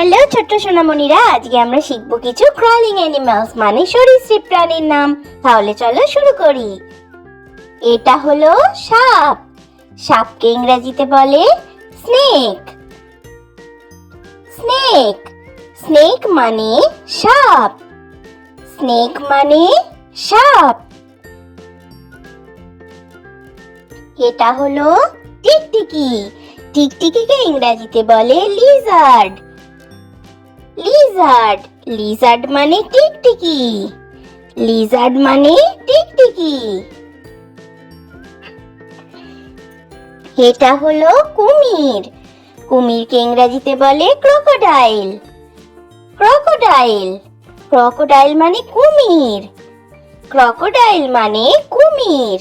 Hello ছোট্ট সোনামণিরা, আজকে আমরা শিখবো কিছু ক্রলিং অ্যানিমালস মানে সরীসৃপ প্রাণীর নাম। তাহলে চলো শুরু করি। এটা হলো সাপ। সাপকে ইংরেজিতে বলে স্নেক। স্নেক স্নেক মানে সাপ। স্নেক মানে সাপ। এটা হলো টিকটিকি। টিকটিকিকে ইংরেজিতে বলে লিজার্ড। লিজার্ড লিজার্ড মানে টিকটিকি। লিজার্ড মানে টিকটিকি। এটা হলো কুমির। কুমিরকে ইংরেজিতে বলে ক্রোকোডাইল। ক্রোকোডাইল ক্রোকোডাইল মানে কুমির। ক্রোকোডাইল মানে কুমির।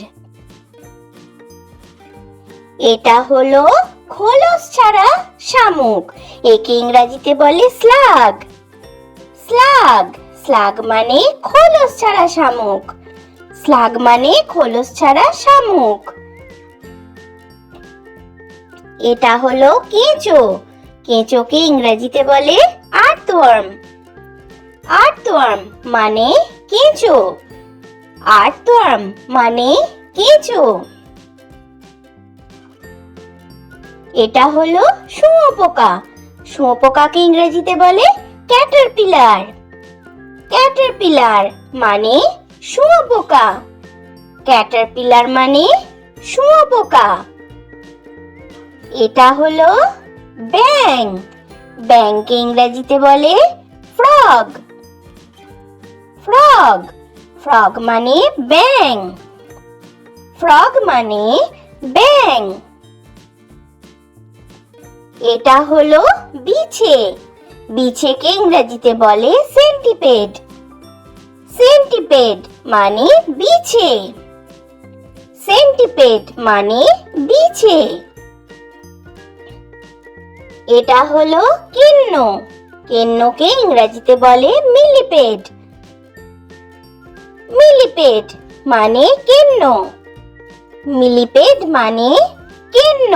এটা হলো খোলস ছাড়া শামুক। একে ইংরেজিতে বলে স্লাগ। স্লাগ স্লাগ মানে খোলস ছাড়া শামুক। স্লাগ মানে খোলস ছাড়া শামুক। এটা হলো কেঁচো। কেঁচোকে ইংরেজিতে বলে আর্থওয়ার্ম। আর্থওয়ার্ম মানে কেঁচো। আর্থওয়ার্ম মানে কেঁচো। এটা হলো শুঁয়োপোকা। শুঁয়োপোকাকে ইংরেজিতে বলে ক্যাটারপিলার। ক্যাটারপিলার মানে শুঁয়োপোকা। ক্যাটারপিলার মানে শুঁয়োপোকা। এটা হলো ব্যাং। ব্যাংকে ইংরেজিতে বলে ফ্রগ। ফ্রগ ফ্রগ মানে ব্যাং। ফ্রগ মানে ব্যাং। এটা হলো বিছে। বিছেকে ইংরেজিতে বলে সেন্টিপেড। সেন্টিপেড মানে বিছে। সেন্টিপেড মানে বিছে। এটা হলো কেন্ন। কেন্নকে ইংরেজিতে বলে মিলিপেড। মিলিপেড মানে কেন্ন। মিলিপেড মানে কেন্ন।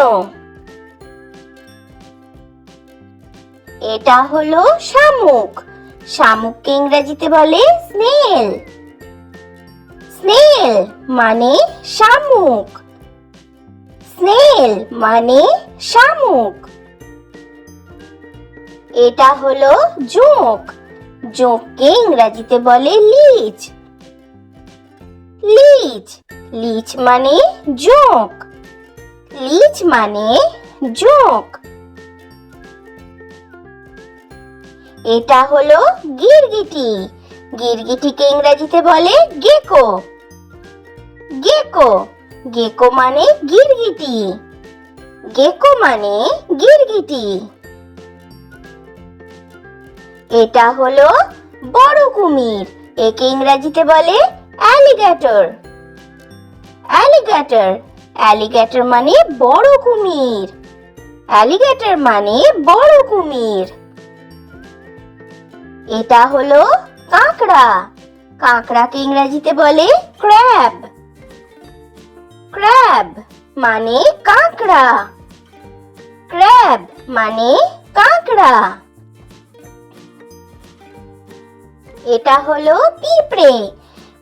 এটা হলো শামুক। শামুককে ইংরেজিতে বলে স্নেল। স্নেল মানে শামুক। স্নেল মানে শামুক। এটা হলো জোঁক। জোঁককে ইংরেজিতে বলে লিচ। লিচ লিচ মানে জোঁক। লিচ মানে জোঁক। এটা হলো গিরগিটি। গিরগিটিকে ইংরেজিতে বলে গেকো। গেকো গেকো মানে গিরগিটি। গেকো মানে গিরগিটি। এটা হলো বড় কুমির। একে ইংরেজিতে বলে অ্যালিগেটর। অ্যালিগেটর অ্যালিগেটর মানে বড় কুমির। অ্যালিগেটর মানে বড় কুমির। এটা হলো কাঁকড়া। কাঁকড়াকে ইংরেজিতে বলে ক্র্যাব। ক্র্যাব মানে কাঁকড়া। ক্র্যাব মানে কাঁকড়া। এটা হলো পিঁপড়ে।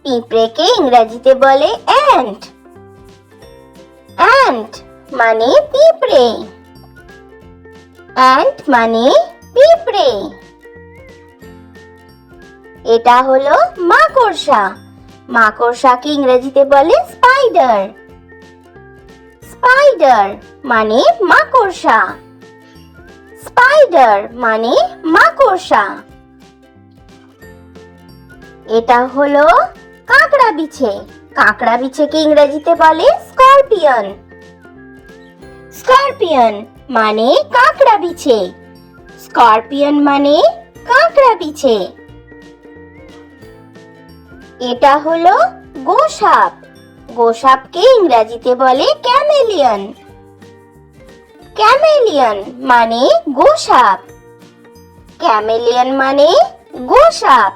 পিঁপড়েকে ইংরেজিতে বলে অ্যান্ট। অ্যান্ট মানে পিঁপড়ে। অ্যান্ট মানে পিঁপড়ে। এটা হলো মাকড়সা। মাকড়সাকে ইংরেজিতে বলে স্পাইডার। স্পাইডার মানে মাকড়সা। স্পাইডার মানে মাকড়সা। এটা হলো কাঁকড়া বিছে। কাঁকড়া বিছেকে ইংরেজিতে বলে স্করপিয়ন। স্করপিয়ন মানে কাঁকড়া বিছে। স্করপিয়ন মানে কাঁকড়া বিছে। এটা হলো গোসাপ। গোসাপকে ইংরেজিতে বলে ক্যামেলিয়ন। ক্যামেলিয়ন মানে গোসাপ। ক্যামেলিয়ন মানে গোসাপ।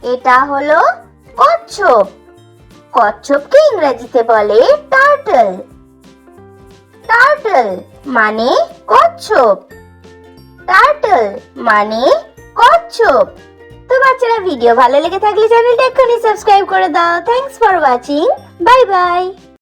এটা হলো কচ্ছপ। কচ্ছপকে ইংরেজিতে বলে টার্টল। টার্টল মানে কচ্ছপ। টার্টল মানে কচ্ছপ। তো বাচ্চারা, ভিডিও ভালো লেগে থাকলে চ্যানেলটা এক্ষুনি সাবস্ক্রাইব করে দাও। Thanks for watching. Bye bye.